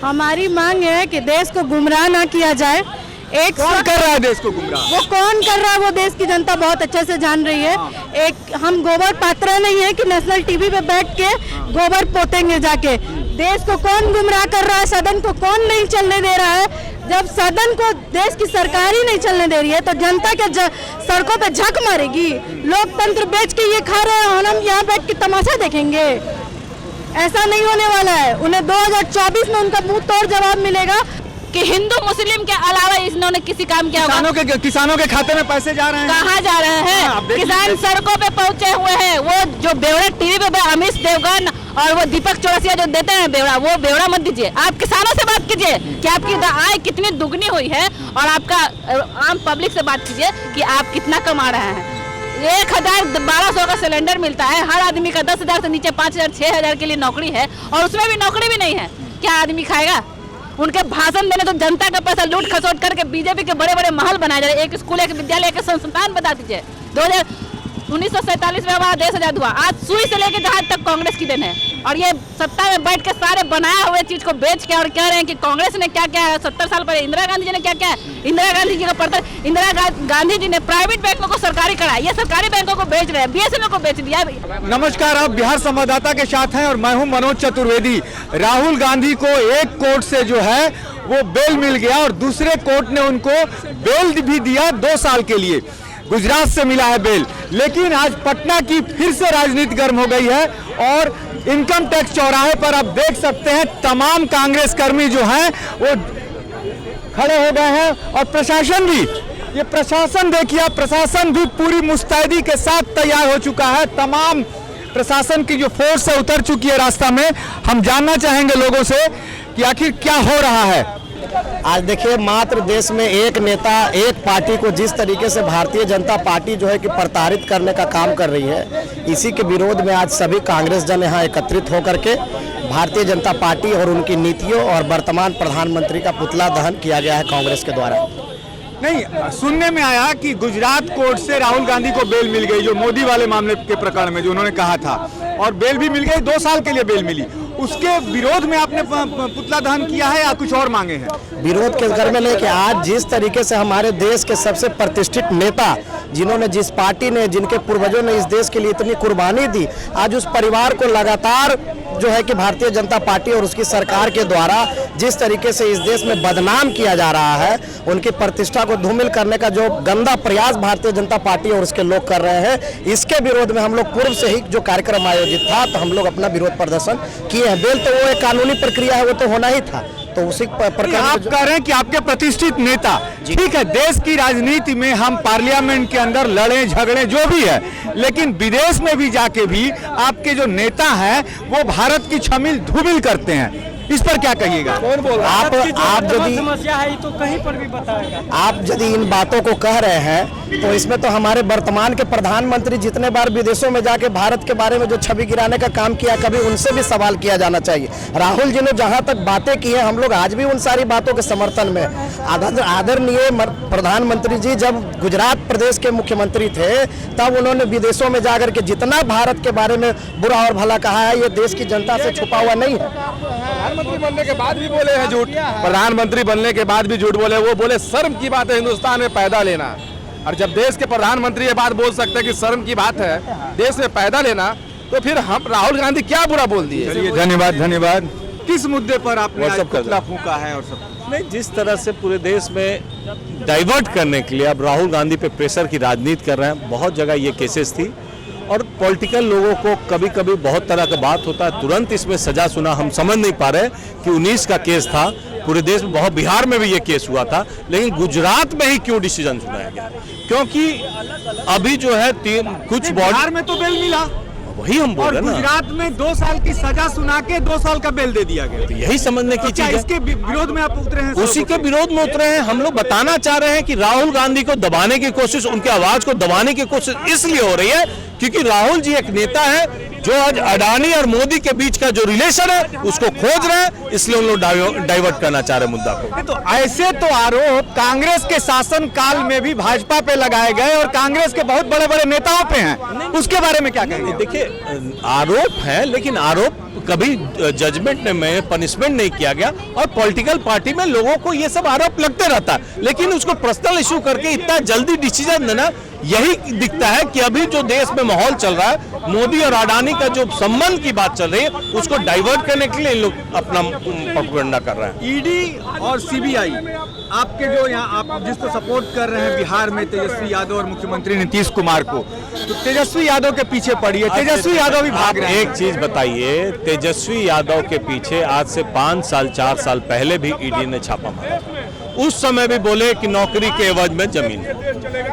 हमारी मांग है कि देश को गुमराह ना किया जाए। कौन कर रहा है देश को गुमराह? वो कौन कर रहा है वो देश की जनता बहुत अच्छे से जान रही है। एक हम गोबर पात्रा नहीं है कि नेशनल टीवी पे बैठ के गोबर पोतेंगे जाके। देश को कौन गुमराह कर रहा है, सदन को कौन नहीं चलने दे रहा है। जब सदन को देश की सरकार ही नहीं चलने दे रही है तो जनता के सड़कों पे झक मारेगी। लोकतंत्र बेच के ये खा रहे हैं और हम यहाँ बैठ के तमाशा देखेंगे। ऐसा नहीं होने वाला है। उन्हें 2024 में उनका मुंह तोड़ जवाब मिलेगा कि हिंदू मुस्लिम के अलावा इन्होंने किसी काम किया होगा। किसानों के खाते में पैसे जा रहे हैं। कहाँ जा रहे हैं? किसान सड़कों पे पहुंचे हुए हैं। वो जो ब्यौरा टीवी पे अमित देवगन और वो दीपक चौरसिया जो देते हैं ब्यौरा, वो ब्यौरा मत दीजिए। आप किसानों से बात कीजिए कि आपकी आय कितनी दुगनी हुई है और आपका आम पब्लिक से बात कीजिए कि आप कितना कमा रहे हैं। 1,1200 का सिलेंडर मिलता है। हर आदमी का 10,000 से नीचे 5,000 6,000 के लिए नौकरी है और उसमें भी नौकरी भी नहीं है। क्या आदमी खाएगा? उनके भाषण देने तो जनता का पैसा लूट खसोट करके बीजेपी के बड़े बड़े महल बनाए जा रहे हैं। एक स्कूल, एक विद्यालय, एक संस्थान बता दीजिए। 1947 में हमारा देश आजाद हुआ। आज सुई से लेकर जहाज तक कांग्रेस की देन है और ये सत्ता में बैठ के सारे बनाया हुए चीज को बेच के और कह रहे हैं कि कांग्रेस ने क्या क्या है। 70 साल पहले इंदिरा गांधी जी ने क्या क्या है। इंदिरा गांधी जी का पड़ता, इंदिरा गांधी जी ने प्राइवेट बैंकों को सरकारी कराया। ये सरकारी बैंकों को बेच रहे हैं, बीएसएनएल को बेच दिया। नमस्कार, आप बिहार संवाददाता के साथ हैं और मैं हूं मनोज चतुर्वेदी। राहुल गांधी को एक कोर्ट से जो है वो बेल मिल गया और दूसरे कोर्ट ने उनको बेल भी दिया 2 साल के लिए। गुजरात से मिला है बेल, लेकिन आज पटना की फिर से राजनीति गर्म हो गई है और इनकम टैक्स चौराहे पर आप देख सकते हैं तमाम कांग्रेस कर्मी जो हैं वो खड़े हो गए हैं और प्रशासन भी, ये प्रशासन देखिए, प्रशासन भी पूरी मुस्तैदी के साथ तैयार हो चुका है। तमाम प्रशासन की जो फोर्स है उतर चुकी है रास्ता में। हम जानना चाहेंगे लोगों से कि आखिर क्या हो रहा है। आज देखिए, मात्र देश में एक नेता, एक पार्टी को जिस तरीके से भारतीय जनता पार्टी जो है कि प्रताड़ित करने का काम कर रही है, इसी के विरोध में आज सभी कांग्रेस जन यहाँ एकत्रित होकर के भारतीय जनता पार्टी और उनकी नीतियों और वर्तमान प्रधानमंत्री का पुतला दहन किया गया है कांग्रेस के द्वारा। नहीं, सुनने में आया कि गुजरात कोर्ट से राहुल गांधी को बेल मिल गई, जो मोदी वाले मामले के प्रकरण में जो उन्होंने कहा था, और बेल भी मिल गई, 2 साल के लिए बेल मिली। उसके विरोध में आपने पुतला दहन किया है या कुछ और मांगे हैं? विरोध के घर में लेके आज जिस तरीके से हमारे देश के सबसे प्रतिष्ठित नेता, जिन्होंने, जिस पार्टी ने, जिनके पूर्वजों ने इस देश के लिए इतनी कुर्बानी दी, आज उस परिवार को लगातार जो है कि भारतीय जनता पार्टी और उसकी सरकार के द्वारा जिस तरीके से इस देश में बदनाम किया जा रहा है, उनकी प्रतिष्ठा को धूमिल करने का जो गंदा प्रयास भारतीय जनता पार्टी और उसके लोग कर रहे हैं, इसके विरोध में हम लोग पूर्व से ही जो कार्यक्रम आयोजित था तो हम लोग अपना विरोध प्रदर्शन किए हैं। बेल तो वो एक कानूनी प्रक्रिया है, वो तो होना ही था। तो उसी प्रकार आप कह रहे हैं कि आपके प्रतिष्ठित नेता, ठीक है, देश की राजनीति में हम पार्लियामेंट के अंदर लड़े झगड़े जो भी है, लेकिन विदेश में भी जाके भी आपके जो नेता हैं वो भारत की छमिल धूमिल करते हैं। इस पर क्या कहिएगा? कौन बोल रहा है? आप यदि समस्या है तो कहीं पर भी बताएगा। आप यदि इन बातों को कह रहे हैं तो इसमें तो हमारे वर्तमान के प्रधानमंत्री जितने बार विदेशों में जाके भारत के बारे में जो छवि गिराने का काम किया, कभी उनसे भी सवाल किया जाना चाहिए। राहुल जी ने जहां तक बातें की हैं, हम लोग आज भी उन सारी बातों के समर्थन में। आदरणीय प्रधानमंत्री जी जब गुजरात प्रदेश के मुख्यमंत्री थे तब उन्होंने विदेशों में जाकर के जितना भारत के बारे में बुरा और भला कहा है, ये देश की जनता से छुपा हुआ नहीं है। प्रधानमंत्री बनने के बाद भी बोले हैं झूठ। प्रधानमंत्री बनने के बाद भी झूठ बोले। वो बोले शर्म की बात है हिंदुस्तान में पैदा लेना, और जब देश के प्रधानमंत्री ये बात बोल सकते हैं कि शर्म की बात है देश में पैदा लेना, तो फिर हम राहुल गांधी क्या बुरा बोल दिए? धन्यवाद। किस मुद्दे पर आपने पुतला फूंका है? और सब नहीं, जिस तरह से पूरे देश में डाइवर्ट करने के लिए अब राहुल गांधी पे प्रेशर की राजनीति कर रहे हैं। बहुत जगह ये केसेस थी और पॉलिटिकल लोगों को कभी कभी बहुत तरह का बात होता है, तुरंत इसमें सजा सुना। हम समझ नहीं पा रहे कि 19 का केस था, पूरे देश में, बहुत बिहार में भी ये केस हुआ था, लेकिन गुजरात में ही क्यों डिसीजन सुनाया गया? क्योंकि अभी जो है कुछ बिहार में तो बेल मिला, वही हम बोल रहे हैं ना। गुजरात में 2 साल की सजा सुना के 2 साल का बेल दे दिया गया। तो यही समझने की चीज है। इसके विरोध में आप उतरे हैं? उसी के विरोध में उतरे हैं। हम लोग बताना चाह रहे हैं कि राहुल गांधी को दबाने की कोशिश, उनकी आवाज को दबाने की कोशिश इसलिए हो रही है क्योंकि राहुल जी एक नेता है जो आज अडानी और मोदी के बीच का जो रिलेशन है उसको खोज रहे हैं, इसलिए उन लोग डाइवर्ट करना चाह रहे मुद्दा को। तो ऐसे तो आरोप कांग्रेस के शासन काल में भी भाजपा पे लगाए गए और कांग्रेस के बहुत बड़े बड़े नेताओं पे हैं, उसके बारे में क्या कहेंगे? देखिए, आरोप है, लेकिन आरोप कभी जजमेंट में पनिशमेंट नहीं किया गया। और पॉलिटिकल पार्टी में लोगों को ये सब आरोप लगते रहता है, लेकिन उसको पर्सनल इशू करके इतना जल्दी डिसीजन देना, यही दिखता है कि अभी जो देश में माहौल चल रहा है, मोदी और अडानी का जो संबंध की बात चल रही है, उसको डाइवर्ट करने के लिए लोग अपना प्रोपेगेंडा कर रहे हैं। ईडी और सीबीआई आपके जो यहाँ आप जिसको सपोर्ट कर रहे हैं बिहार में, तेजस्वी यादव और मुख्यमंत्री नीतीश कुमार को, तो तेजस्वी यादव के पीछे पड़ी है। तेजस्वी यादव भी भाग रहे हैं। एक चीज बताइए, तेजस्वी यादव के पीछे आज से 5 साल 4 साल पहले भी ईडी ने छापा मारा। उस समय भी बोले कि नौकरी के एवज में जमीन,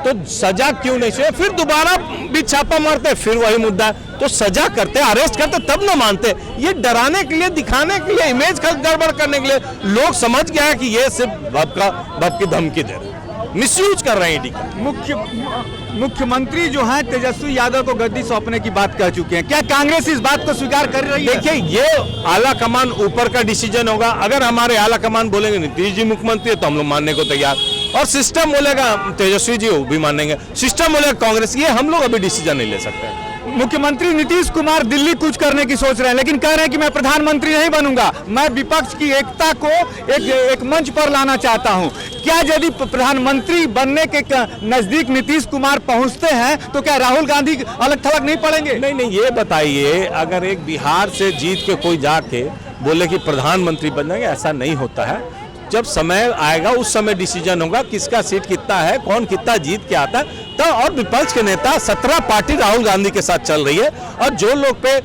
तो सजा क्यों नहीं चाहिए? फिर दोबारा भी छापा मारते, फिर वही मुद्दा। तो सजा करते, अरेस्ट करते, तब ना मानते। ये डराने के लिए, दिखाने के लिए, इमेज गड़बड़ करने के लिए लोग समझ गया कि ये सिर्फ बाप की धमकी दे रहे हैं, मिसयूज कर रहे हैं ईडी का। मुख्यमंत्री जो हैं तेजस्वी यादव को गद्दी सौंपने की बात कह चुके हैं। क्या कांग्रेस इस बात को स्वीकार कर रही है? देखिए, ये आला कमान ऊपर का डिसीजन होगा। अगर हमारे आला कमान बोलेंगे नीतीश जी मुख्यमंत्री है तो हम लोग मानने को तैयार, और सिस्टम बोलेगा तेजस्वी जी, वो भी मानेंगे। सिस्टम बोलेगा कांग्रेस, ये हम लोग अभी डिसीजन नहीं ले सकते। मुख्यमंत्री नीतीश कुमार दिल्ली कूच करने की सोच रहे हैं, लेकिन कह रहे हैं कि मैं प्रधानमंत्री नहीं बनूंगा, मैं विपक्ष की एकता को एक मंच पर लाना चाहता हूं। क्या यदि प्रधानमंत्री बनने के नजदीक नीतीश कुमार पहुंचते हैं तो क्या राहुल गांधी अलग थलग नहीं पड़ेंगे? नहीं, ये बताइए, अगर एक बिहार से जीत के कोई जाके बोले कि प्रधानमंत्री बन जाएंगे, ऐसा नहीं होता है। जब समय आएगा उस समय डिसीजन होगा किसका सीट कितना है, कौन कितना जीत के आता है। तो और विपक्ष के नेता 17 पार्टी राहुल गांधी के साथ चल रही है, और जो लोग पे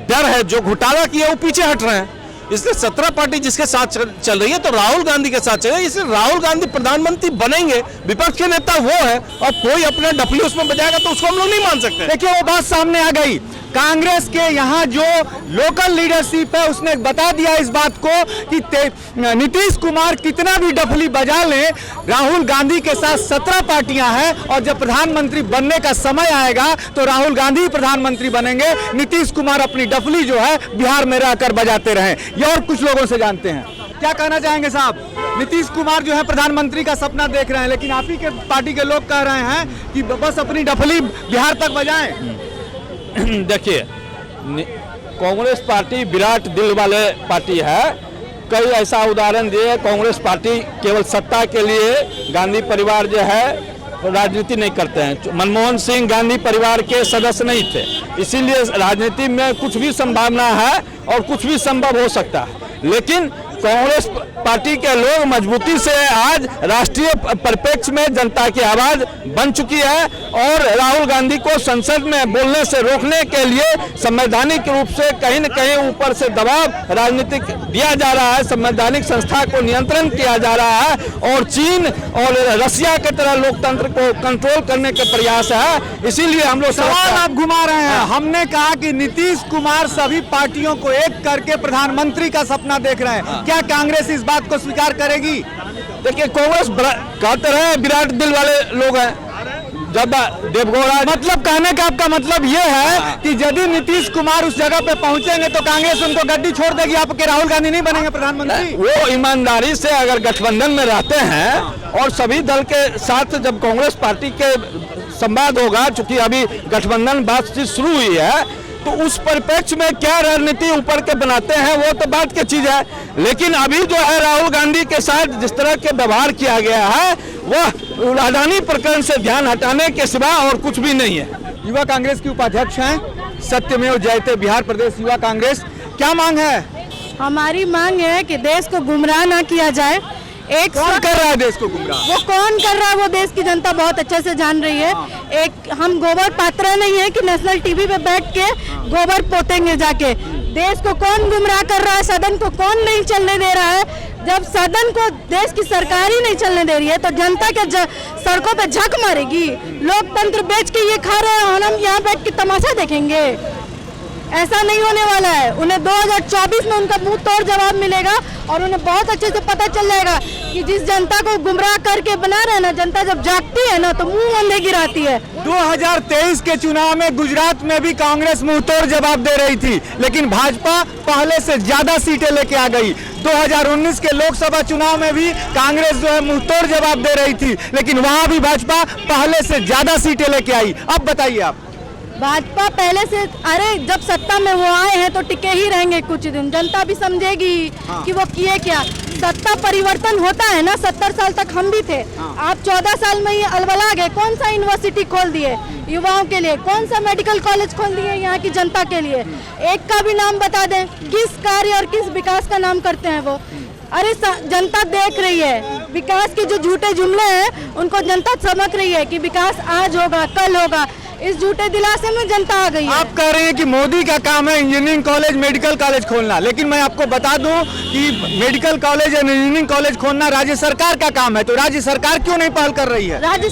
डर है, जो घोटाला किया, वो पीछे हट रहे हैं। इसलिए 17 पार्टी जिसके साथ चल रही है, तो राहुल गांधी के साथ चल रही है, इसलिए राहुल गांधी प्रधानमंत्री बनेंगे। विपक्ष के नेता वो है, और कोई अपने डफली उसमें बजाएगा तो उसको हम लोग नहीं मान सकते। देखिए, वो बात सामने आ गई। कांग्रेस के यहाँ जो लोकल लीडरशिप है उसने बता दिया इस बात को कि नीतीश कुमार कितना भी डफली बजा लें, राहुल गांधी के साथ 17 पार्टियां हैं, और जब प्रधानमंत्री बनने का समय आएगा तो राहुल गांधी प्रधानमंत्री बनेंगे। नीतीश कुमार अपनी डफली जो है बिहार में रहकर बजाते रहें। ये और कुछ लोगों से जानते हैं। क्या कहना चाहेंगे साहब? नीतीश कुमार जो है प्रधानमंत्री का सपना देख रहे हैं, लेकिन आप ही के पार्टी के लोग कह रहे हैं कि बस अपनी डफली बिहार तक बजाएं। देखिए, कांग्रेस पार्टी विराट दिल वाले पार्टी है। कई ऐसा उदाहरण दिए, कांग्रेस पार्टी केवल सत्ता के लिए, गांधी परिवार जो है राजनीति नहीं करते हैं। मनमोहन सिंह गांधी परिवार के सदस्य नहीं थे, इसीलिए राजनीति में कुछ भी संभावना है और कुछ भी संभव हो सकता है। लेकिन कांग्रेस पार्टी के लोग मजबूती से आज राष्ट्रीय परिप्रेक्ष्य में जनता की आवाज बन चुकी है, और राहुल गांधी को संसद में बोलने से रोकने के लिए संवैधानिक रूप से कहीं न कहीं ऊपर से दबाव राजनीतिक दिया जा रहा है, संवैधानिक संस्था को नियंत्रण किया जा रहा है, और चीन और रसिया की तरह लोकतंत्र को कंट्रोल करने के प्रयास है। इसीलिए हम लोग सवाल आप घुमा रहे हैं। हमने कहा कि नीतीश कुमार सभी पार्टियों को एक करके प्रधानमंत्री का सपना देख रहे हैं। क्या कांग्रेस इस बात को स्वीकार करेगी? देखिए, कांग्रेस कहते रहे विराट दिल वाले लोग हैं। जब देवगौड़ा, मतलब कहने का आपका मतलब ये है कि यदि नीतीश कुमार उस जगह पे पहुंचेंगे तो कांग्रेस उनको गद्दी छोड़ देगी, आपके राहुल गांधी नहीं बनेंगे प्रधानमंत्री? वो ईमानदारी से अगर गठबंधन में रहते हैं और सभी दल के साथ जब कांग्रेस पार्टी के संवाद होगा, चूंकि अभी गठबंधन बातचीत शुरू हुई है, तो उस परिप्रेक्ष्य में क्या रणनीति ऊपर के बनाते हैं वो तो बात की चीज है। लेकिन अभी जो है राहुल गांधी के साथ जिस तरह के व्यवहार किया गया है, वह अडानी प्रकरण से ध्यान हटाने के सिवा और कुछ भी नहीं है। युवा कांग्रेस की उपाध्यक्ष हैं सत्यमेव जयते, बिहार प्रदेश युवा कांग्रेस। क्या मांग है? हमारी मांग है कि देश को गुमराह ना किया जाए। एक कौन कर रहा है देश को गुमराह? वो कौन कर रहा है वो देश की जनता बहुत अच्छे से जान रही है। एक हम गोबर पात्र नहीं है कि नेशनल टीवी पे बैठ के गोबर पोतेंगे जाके। देश को कौन गुमराह कर रहा है, सदन को कौन नहीं चलने दे रहा है। जब सदन को देश की सरकार ही नहीं चलने दे रही है तो जनता के सड़कों पे झक मारेगी। लोकतंत्र बेच के ये खा रहे हैं और हम यहाँ बैठ के तमाशा देखेंगे। ऐसा नहीं होने वाला है। उन्हें 2024 में उनका मुंह तोड़ जवाब मिलेगा, और उन्हें बहुत अच्छे से पता चल जाएगा कि जिस जनता को गुमराह करके बना रहे हैं ना, जनता जब जागती है ना तो मुंह अंधे गिराती है। 2023 के चुनाव में गुजरात में भी कांग्रेस मुंह तोड़ जवाब दे रही थी, लेकिन भाजपा पहले से ज्यादा सीटें लेके आ गई। 2019 के लोकसभा चुनाव में भी कांग्रेस जो है मुंह तोड़ जवाब दे रही थी, लेकिन वहां भी भाजपा पहले से ज्यादा सीटें लेके आई। अब बताइए आप। भाजपा पहले से, अरे जब सत्ता में वो आए हैं तो टिके ही रहेंगे कुछ दिन, जनता भी समझेगी कि वो किए क्या। सत्ता परिवर्तन होता है ना, 70 साल तक हम भी थे, आप 14 साल में ही अलवला गए। कौन सा यूनिवर्सिटी खोल दिए युवाओं के लिए, कौन सा मेडिकल कॉलेज खोल दिए यहाँ की जनता के लिए? एक का भी नाम बता दें, किस कार्य और किस विकास का नाम करते हैं वो? अरे जनता देख रही है, विकास के जो झूठे जुमले हैं उनको जनता समझ रही है कि विकास आज होगा कल होगा। इस झूठे दिलासे में जनता आ गई है। आप कह रहे हैं कि मोदी का काम है इंजीनियरिंग कॉलेज मेडिकल कॉलेज खोलना, लेकिन मैं आपको बता दूं कि मेडिकल कॉलेज या इंजीनियरिंग कॉलेज खोलना राज्य सरकार का काम है, तो राज्य सरकार क्यों नहीं पहल कर रही है? राज्य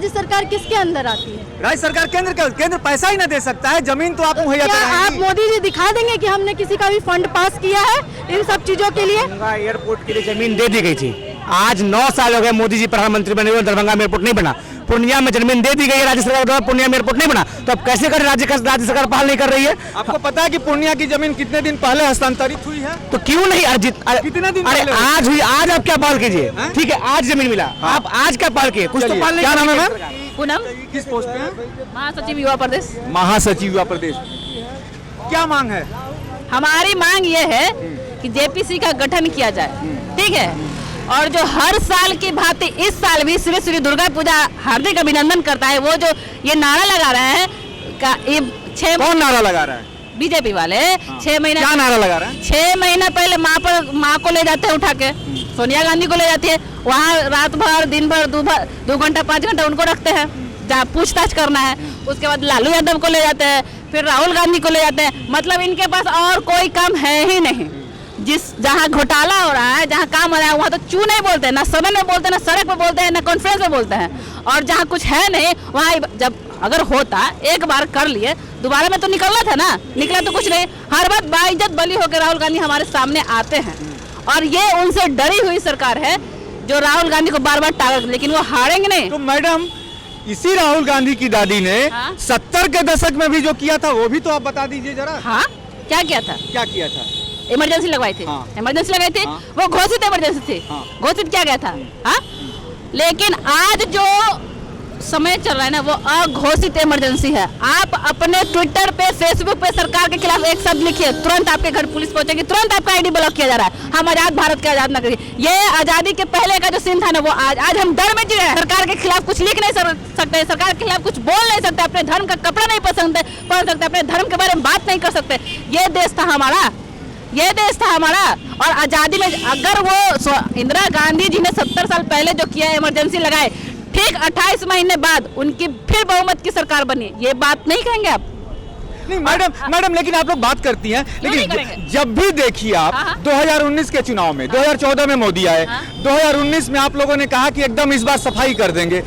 सरकार किसके अंदर आती है? राज्य सरकार केंद्र पैसा ही ना दे सकता है, जमीन तो आप मुहैया क्या आप कराएंगी। मोदी जी दिखा देंगे कि हमने किसी का भी फंड पास किया है इन सब चीजों के लिए? एयरपोर्ट के लिए जमीन दे दी गई थी, आज 9 साल हो गए मोदी जी प्रधानमंत्री बने हुए, दरभंगा में एयरपोर्ट नहीं बना। पूर्णिया में जमीन दे दी गई है राज्य सरकार द्वारा, पूर्णिया में एयरपोर्ट नहीं बना, तो अब कैसे करें? राज्य सरकार पहल नहीं कर रही है। आपको पता है कि पूर्णिया की जमीन कितने दिन पहले हस्तांतरित हुई है? तो क्यों नहीं कितने दिन अरे पहले? आज हुई, आज आप क्या पहल कीजिए? ठीक है, आज जमीन मिला, आप आज क्या पहल किए? कुछ तो पहल नहीं। क्या नाम है मैम? पूनम, किस पोस्ट पे हैं? महासचिव युवा प्रदेश। महासचिव युवा प्रदेश। क्या मांग है? हमारी मांग ये है कि जेपीसी का गठन किया जाए, ठीक है, और जो हर साल की भांति इस साल भी श्री श्री दुर्गा पूजा हार्दिक अभिनंदन करता है, वो जो ये नारा लगा रहे हैं का ये 6 कौन नारा लगा रहा है? बीजेपी वाले 6 महीना, क्या नारा लगा रहा है? 6 महीना पहले माँ को ले जाते हैं उठा के, सोनिया गांधी को ले जाती है, वहाँ रात भर दिन भर 2 घंटा 5 घंटा उनको रखते हैं जहाँ पूछताछ करना है। उसके बाद लालू यादव को ले जाते हैं, फिर राहुल गांधी को ले जाते हैं। मतलब इनके पास और कोई काम है ही नहीं। जहाँ घोटाला हो रहा है, जहाँ काम हो रहा है, वहाँ तो चू नहीं बोलते, ना सदन में बोलते, ना सड़क पे बोलते हैं, ना कॉन्फ्रेंस में बोलते हैं। और जहाँ कुछ है नहीं वहाँ जब अगर होता एक बार कर लिए, दोबारा में तो निकलना था ना, निकला तो कुछ नहीं। हर बात बाइज्जत बली होकर राहुल गांधी हमारे सामने आते हैं, और ये उनसे डरी हुई सरकार है जो राहुल गांधी को बार बार टारगेट, लेकिन वो हारेंगे नहीं। तो मैडम, इसी राहुल गांधी की दादी ने 70 के दशक में भी जो किया था वो भी तो आप बता दीजिए जरा। हाँ, क्या किया था? क्या किया था? इमरजेंसी लगवाई थी। इमरजेंसी लगाई थी, वो घोषित इमरजेंसी थी, घोषित किया गया था। हाँ, लेकिन आज जो समय चल रहा है ना, वो अघोषित इमरजेंसी है। आप अपने ट्विटर पे, फेसबुक पे सरकार के खिलाफ एक शब्द लिखिए, तुरंत आपके घर पुलिस पहुंचेगी, तुरंत आपका आईडी ब्लॉक किया जा रहा है। हम आजाद भारत के आजाद ना करिए। ये आजादी के पहले का जो सीन था ना, वो आज हम डर में जी रहे हैं। सरकार के खिलाफ कुछ लिख नहीं सकते, सरकार के खिलाफ कुछ बोल नहीं सकते, अपने धर्म का कपड़ा नहीं पहन सकते, अपने धर्म के बारे में बात नहीं कर सकते। ये देश था हमारा, ये देश था हमारा। और आजादी में अगर वो इंदिरा गांधी जी ने 70 साल पहले जो किया, इमरजेंसी लगाए, ठीक 28 महीने बाद उनकी फिर बहुमत की सरकार बनी, ये बात नहीं कहेंगे आप? नहीं मैडम, लेकिन आप लोग बात करती हैं, लेकिन जब भी देखिए आप 2019 के चुनाव में, 2014 में मोदी आए, 2019 में आप लोगों ने कहा कि एकदम इस बार सफाई कर देंगे,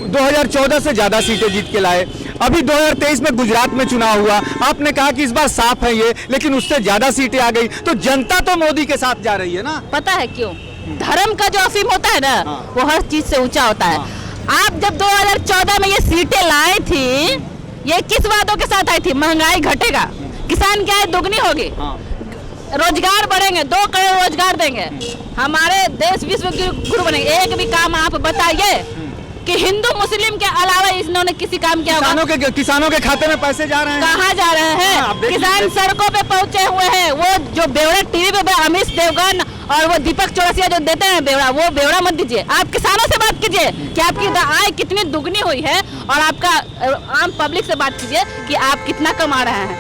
2014 से ज्यादा सीटें जीत के लाए। अभी 2023 में गुजरात में चुनाव हुआ, आपने कहा कि इस बार साफ है ये, लेकिन उससे ज्यादा सीटें आ गई, तो जनता तो मोदी के साथ जा रही है ना। पता है क्यों? धर्म का जो अफीम होता है ना, वो हर चीज से ऊंचा होता है। आप जब 2014 में ये सीटें लाई थी, ये किस वादों के साथ आई थी? महंगाई घटेगा, किसान की आय दुगनी होगी, रोजगार बढ़ेंगे, 2 करोड़ रोजगार देंगे, हमारे देश विश्व गुरु बनेंगे। एक भी काम आप बताइए कि हिंदू मुस्लिम के अलावा इन्होंने किसी काम किया होगा? किसानों के खाते में पैसे जा रहे हैं। कहाँ जा रहे हैं? किसान सड़कों पे पहुंचे हुए हैं। वो जो ब्यौरा टीवी पे अमित देवगन और वो दीपक चौरसिया जो देते हैं ब्यौरा, वो ब्यौरा मत दीजिए। आप किसानों से बात कीजिए कि आपकी आय कितनी दुगनी हुई है, और आपका आम पब्लिक से बात कीजिए कि आप कितना कमा रहे हैं।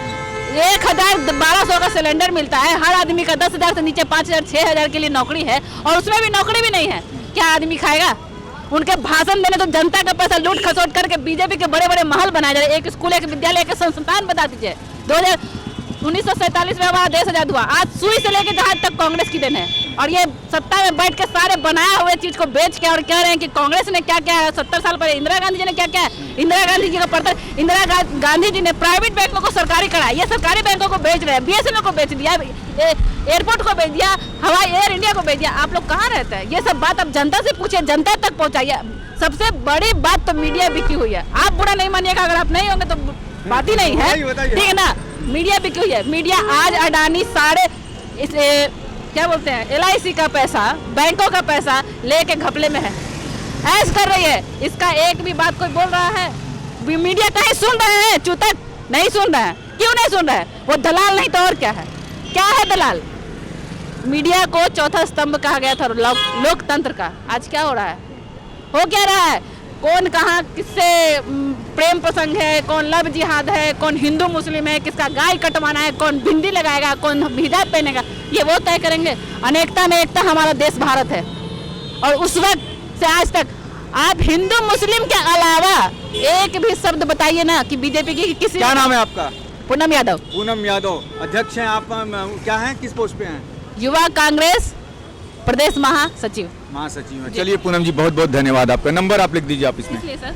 1000-1200 का सिलेंडर मिलता है, हर आदमी का 10,000 से नीचे 5,000-6,000 के लिए नौकरी है, और उसमें भी नौकरी भी नहीं है। क्या आदमी खाएगा? उनके भाषण देने तो जनता का पैसा लूट खसोट करके बीजेपी के बड़े बड़े महल बनाए जा रहे। एक स्कूल, एक विद्यालय, एक संस्थान बता दीजिए। 1947 में हमारा देश आजाद हुआ, आज सुई से लेकर जहाज तक कांग्रेस की देन है। और ये सत्ता में बैठ के सारे बनाया हुए चीज को बेच के और कह रहे हैं कि कांग्रेस ने क्या क्या है, 70 साल पहले इंदिरा गांधी जी ने क्या क्या है। इंदिरा गांधी जी का पड़ता, इंदिरा गांधी जी ने प्राइवेट बैंकों को सरकारी कराया, ये सरकारी बैंकों को बेच रहे हैं, BSNL को बेच दिया, एयरपोर्ट को बेच दिया, हवाई एयर इंडिया को बेच दिया। आप लोग कहाँ रहते हैं? ये सब बात आप जनता से पूछिए, जनता तक पहुँचाइए। सबसे बड़ी बात तो मीडिया बिकी हुई है। आप बुरा नहीं मानिएगा, अगर आप नहीं होंगे तो बात ही नहीं है, ठीक है ना। मीडिया बिकी हुई है। मीडिया आज अडानी सारे इस क्या बोलते हैं, LIC का पैसा, बैंकों का पैसा लेके घपले में है, ऐश कर रही है। इसका एक भी बात कोई बोल रहा है? मीडिया कहीं सुन रहे हैं? चूतक नहीं सुन रहे हैं। क्यों नहीं सुन रहे हैं? वो दलाल नहीं तो और क्या है? क्या है दलाल? मीडिया को चौथा स्तंभ कहा गया था लोकतंत्र का। आज क्या हो रहा है? हो क्या रहा है? कौन कहाँ किससे प्रेम प्रसंग है, कौन लव जिहाद है, कौन हिंदू मुस्लिम है, किसका गाय कटवाना है, कौन बिंदी लगाएगा, कौन हिजाब पहनेगा, ये वो तय करेंगे। अनेकता में एकता हमारा देश भारत है। और उस वक्त से आज तक आप हिंदू मुस्लिम के अलावा एक भी शब्द बताइए ना कि बीजेपी की किसी। क्या नाम है आपका? पूनम यादव। पूनम यादव, अध्यक्ष हैं आप, क्या हैं, किस पोस्ट पे हैं? युवा कांग्रेस प्रदेश महासचिव। महासचिव हैं। चलिए पूनम जी, बहुत बहुत धन्यवाद आपका। नंबर आप लिख दीजिए आप इसमें। इसलिए सर